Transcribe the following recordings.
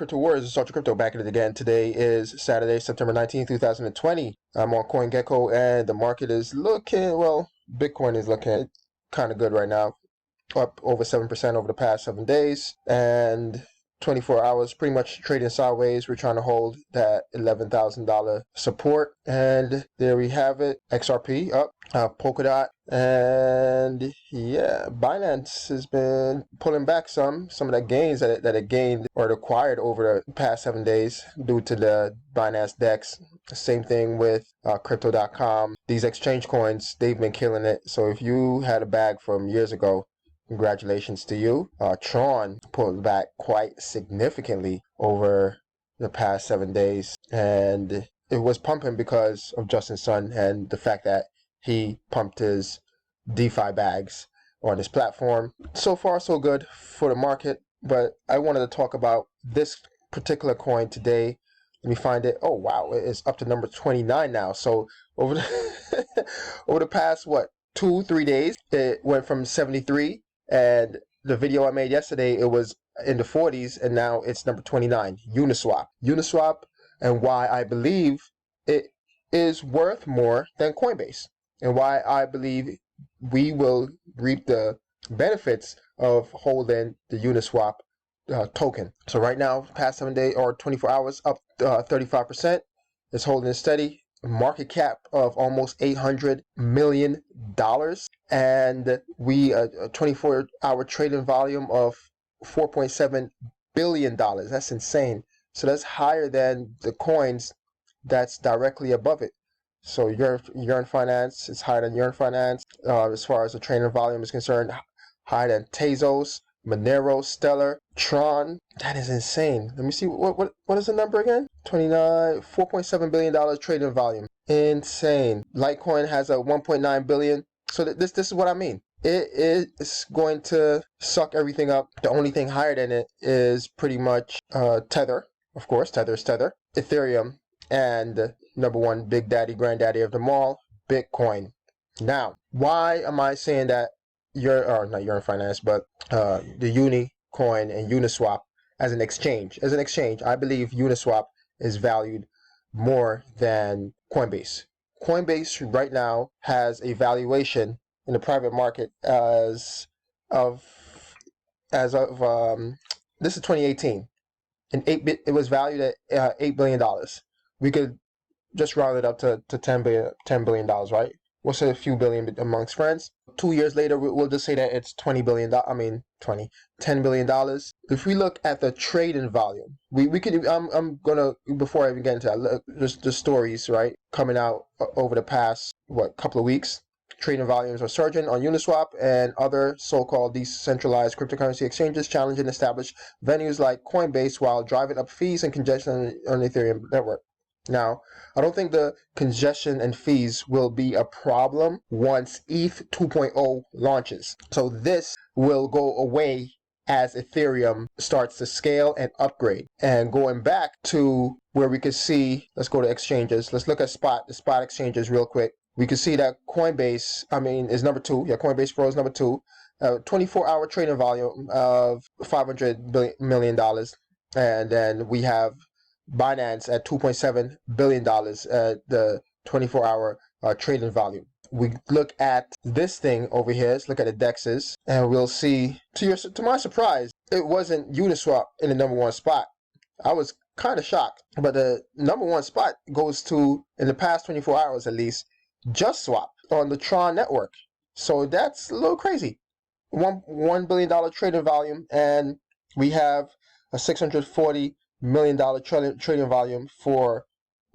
Crypto Wars, it's Ultra Crypto back at it again. Today is Saturday, September 19th, 2020. I'm on CoinGecko and the market is looking, well, Bitcoin is looking kind of good right now. Up over 7% over the past 7 days. And 24 hours pretty much trading sideways. We're trying to hold that $11,000 support. And there we have it. XRP up, Polkadot. And yeah, Binance has been pulling back some of the gains that it gained or it acquired over the past 7 days due to the Binance DEX. Same thing with crypto.com. These exchange coins, they've been killing it. So if you had a bag from years ago, congratulations to you. Tron pulled back quite significantly over the past 7 days. And it was pumping because of Justin Sun and the fact that he pumped his DeFi bags on his platform. So far, so good for the market. But I wanted to talk about this particular coin today. Let me find it. Oh, wow. It's up to number 29 now. So over the, over the past, 2-3 days, it went from 73. And the video I made yesterday, it was in the 40s, and now it's number 29, UNISWAP. UNISWAP, and why I believe it is worth more than CoinBase, and why I believe we will reap the benefits of holding the UNISWAP token. So right now, past 7 days or 24 hours, up 35%. It's holding steady. Market cap of almost $800 million, and we a 24-hour trading volume of $4.7 billion. That's insane. So that's higher than the coins that's directly above it. So Yearn Finance is higher than Yearn Finance as far as the trading volume is concerned. Higher than Tezos, Monero, Stellar, Tron. That is insane. Let me see, what is the number again? $4.7 billion trading volume. Insane. Litecoin has a 1.9 billion. So this is what I mean. It is going to suck everything up. The only thing higher than it is pretty much Tether. Of course, Tether is Tether. Ethereum, and number one big daddy, granddaddy of them all, Bitcoin. Now, why am I saying that not Yearn Finance, but the Unicoin and Uniswap as an exchange? As an exchange, I believe Uniswap is valued more than Coinbase. Coinbase right now has a valuation in the private market as of this is 2018, and it was valued at $8 billion. We could just round it up to $10 billion, right? We'll say a few billion amongst friends. 2 years later, we'll just say that it's $10 billion. If we look at the trading volume, we could, I'm gonna, before I even get into that, look, just the stories, right, coming out over the past, couple of weeks. Trading volumes are surging on Uniswap and other so-called decentralized cryptocurrency exchanges, challenging established venues like Coinbase while driving up fees and congestion on the Ethereum network. Now, I don't think the congestion and fees will be a problem once ETH 2.0 launches. So this will go away as Ethereum starts to scale and upgrade. And going back to where we could see, let's go to exchanges. Let's look at the spot exchanges real quick. We can see that Coinbase, is number 2. Yeah, Coinbase Pro is number 2. 24-hour trading volume of $500 million. And then we have Binance at $2.7 billion at the 24-hour trading volume. We look at this thing over here. Let's look at the DEXs, and we'll see, to my surprise, it wasn't Uniswap in the number 1 spot. I was kind of shocked, but the number 1 spot goes to, in the past 24 hours at least, JustSwap on the Tron network. So that's a little crazy. $1 billion trading volume, and we have a $640 million trading volume for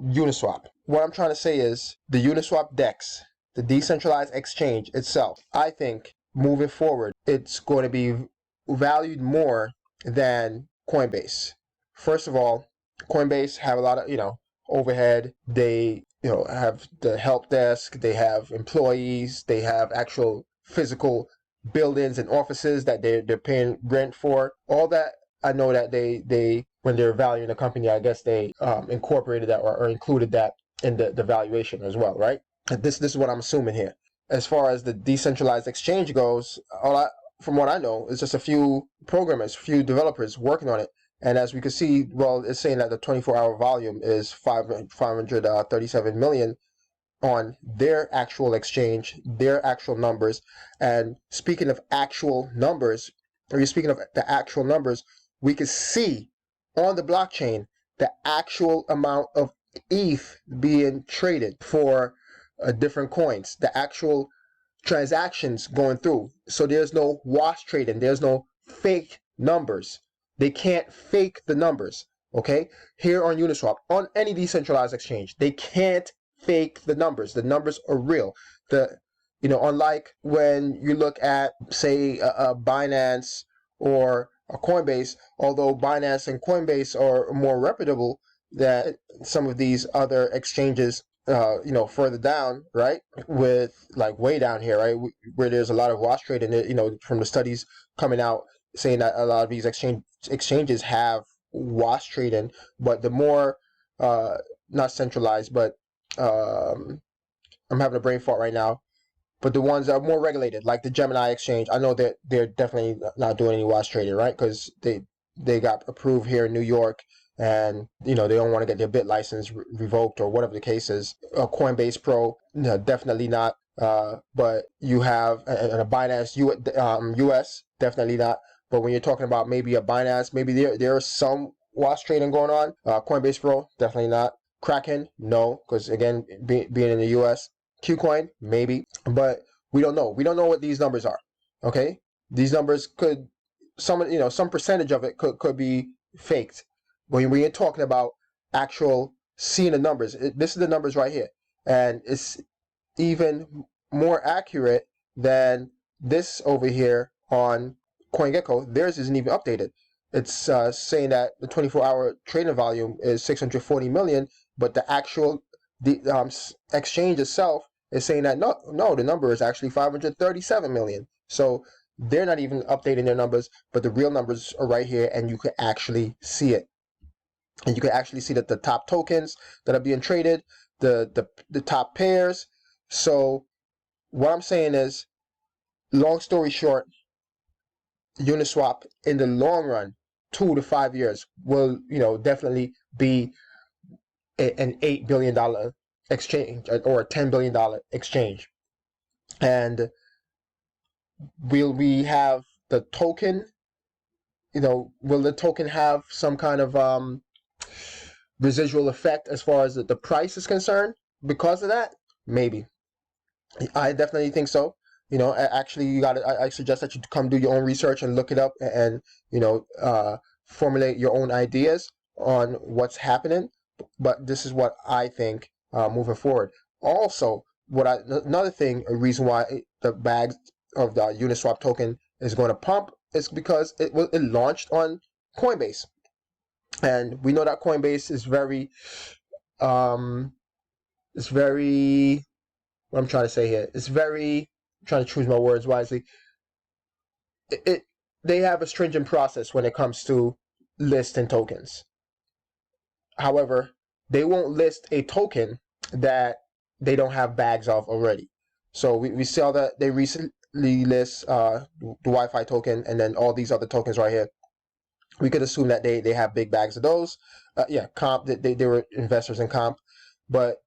Uniswap. What I'm trying to say is the Uniswap DEX, the decentralized exchange itself, I think moving forward, it's going to be valued more than Coinbase. First of all, Coinbase have a lot of, overhead. They, have the help desk, they have employees, they have actual physical buildings and offices that they're paying rent for. All that, I know that they when they're valuing a company, I guess they incorporated that or included that in the valuation as well, right? This is what I'm assuming here. As far as the decentralized exchange goes, from what I know, it's just a few programmers, a few developers working on it, And as we can see, well, it's saying that the 24-hour volume is 537 million on their actual exchange, their actual numbers. And speaking of actual numbers, or you're speaking of the actual numbers, we can see on the blockchain the actual amount of ETH being traded for different coins, the actual transactions going through. So there's no wash trading, there's no fake numbers. They can't fake the numbers. Okay, here on Uniswap, on any decentralized exchange, they can't fake the numbers. The numbers are real. Unlike when you look at, say, a Binance or a CoinBase, although Binance and Coinbase are more reputable than some of these other exchanges, further down, right? With like way down here, right, where there's a lot of wash trading. From the studies coming out saying that a lot of these exchanges have wash trading, but the more not centralized, but I'm having a brain fart right now. But the ones that are more regulated, like the Gemini exchange, I know that they're definitely not doing any wash trading, right? Because they got approved here in New York, and they don't want to get their bit license revoked or whatever the case is. Coinbase Pro, no, definitely not. But you have a Binance US, definitely not. But when you're talking about maybe a Binance, maybe there is some wash trading going on. Coinbase Pro, definitely not. Kraken, no, because again, being in the US. Qcoin, maybe, but we don't know. We don't know what these numbers are. Okay, these numbers could some percentage of it could be faked. When you're talking about actual seeing the numbers, this is the numbers right here, and it's even more accurate than this over here on CoinGecko. Theirs isn't even updated. It's saying that the 24-hour trading volume is 640 million, but the actual exchange itself is saying that no, the number is actually 537 million. So they're not even updating their numbers, but the real numbers are right here, and you can actually see it. And you can actually see that the top tokens that are being traded, the top pairs. So what I'm saying is, long story short, Uniswap in the long run, 2 to 5 years, will definitely be an $8 billion exchange or a $10 billion exchange. And will we have the token, will the token have some kind of residual effect as far as the price is concerned because of that? Maybe. I definitely think so. Actually, I suggest that you come do your own research and look it up and formulate your own ideas on what's happening. But this is what I think moving forward. Also, another thing, a reason why the bags of the Uniswap token is going to pump is because it launched on Coinbase, and we know that Coinbase is very what I'm trying to say here. I'm trying to choose my words wisely. They have a stringent process when it comes to listing tokens. However, they won't list a token that they don't have bags of already. So we saw that they recently list the Wi-Fi token and then all these other tokens right here. We could assume that they have big bags of those. Comp, they were investors in Comp. But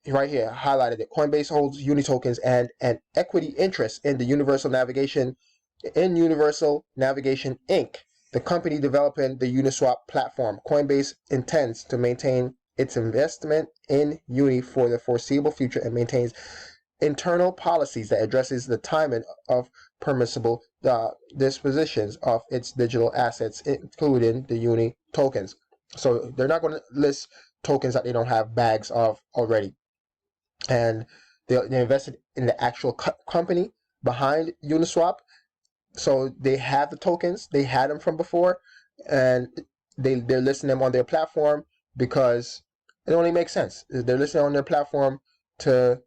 right here, highlighted it. Coinbase holds Uni tokens and an equity interest in the Universal Navigation Inc., the company developing the Uniswap platform. Coinbase intends to maintain its investment in Uni for the foreseeable future and maintains internal policies that addresses the timing of permissible dispositions of its digital assets, including the Uni tokens. So they're not going to list tokens that they don't have bags of already. And they invested in the actual company behind Uniswap. So they have the tokens, they had them from before, and they're listing them on their platform because it only makes sense. They're listing on their platform to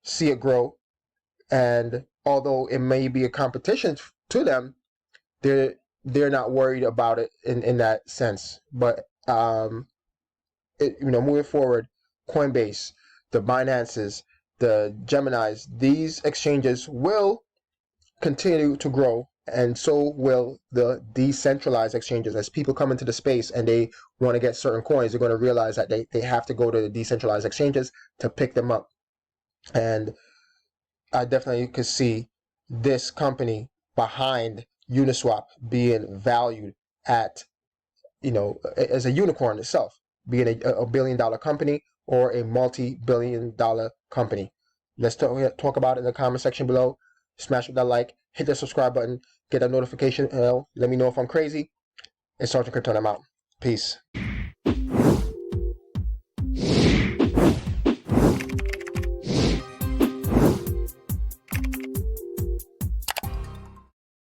see it grow, and although it may be a competition to them, they're not worried about it in that sense. But moving forward, Coinbase, the Binances, the Geminis, these exchanges will continue to grow and so will the decentralized exchanges. As people come into the space and they want to get certain coins, they're going to realize that they have to go to the decentralized exchanges to pick them up. And I definitely could see this company behind Uniswap being valued at, as a unicorn itself, being a billion-dollar company or a multi-billion-dollar company. Let's talk about it in the comment section below. Smash with that like, hit the subscribe button, get that notification bell. Let me know if I'm crazy. It's Sergeant Crypto, and I'm out. Peace.